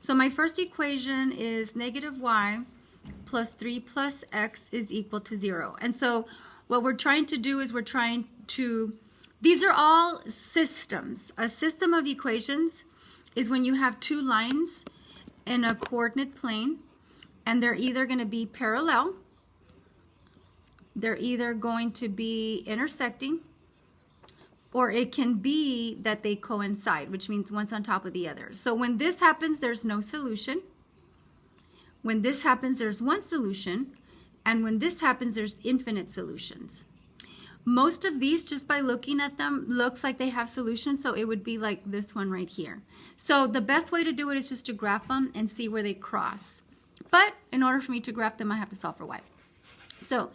So my first equation is negative y plus 3 plus x is equal to 0. And so what we're trying to do is these are all systems. A system of equations is when you have two lines in a coordinate plane, and they're either going to be parallel, they're either going to be intersecting, or it can be that they coincide, which means one's on top of the other. So when this happens, there's no solution. When this happens, there's one solution. And when this happens, there's infinite solutions. Most of these, just by looking at them, looks like they have solutions, so it would be like this one right here. So the best way to do it is just to graph them and see where they cross. But in order for me to graph them, I have to solve for y. So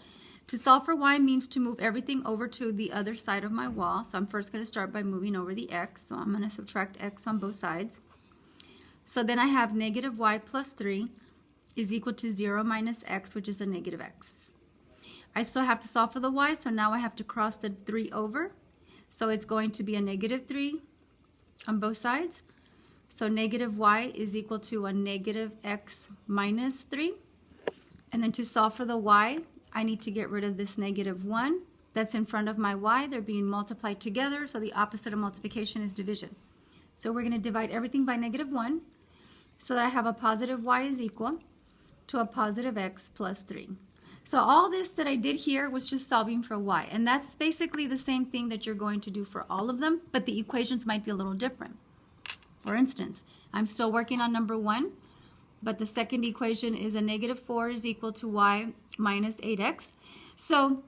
to solve for y means to move everything over to the other side of my wall. So I'm first going to start by moving over the x. So I'm going to subtract x on both sides. So then I have negative y plus 3 is equal to 0 minus x, which is a negative x. I still have to solve for the y, so now I have to cross the 3 over. So it's going to be a negative 3 on both sides. So negative y is equal to a negative x minus 3. And then to solve for the y, I need to get rid of this negative 1 that's in front of my y. They're being multiplied together, so the opposite of multiplication is division. So we're going to divide everything by negative 1 so that I have a positive y is equal to a positive x plus 3. So all this that I did here was just solving for y, and that's basically the same thing that you're going to do for all of them, but the equations might be a little different. For instance, I'm still working on number 1, but the second equation is a negative 4 is equal to y minus 8x. So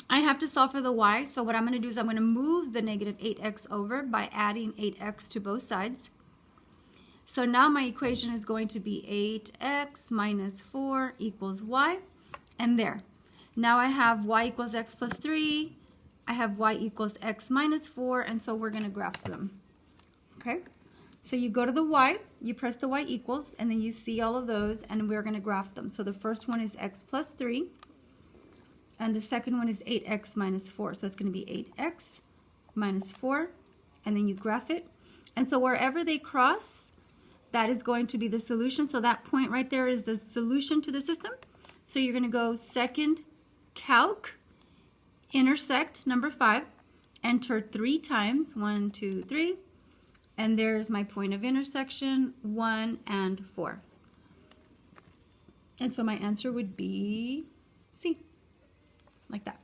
I have to solve for the y, so what I'm going to do is I'm going to move the negative 8x over by adding 8x to both sides. So now my equation is going to be 8x minus 4 equals y. And there. Now I have y equals x plus 3. I have y equals x minus 4. And so we're going to graph them. Okay? So you go to the y, you press the y equals, and then you see all of those, and we're going to graph them. So the first one is x plus 3. And the second one is 8x minus 4. So it's going to be 8x minus 4. And then you graph it. And so wherever they cross, that is going to be the solution. So that point right there is the solution to the system. So you're going to go second calc, intersect number 5, enter 3 times, 1, 2, 3, and there's my point of intersection, 1 and 4. And so my answer would be C, like that.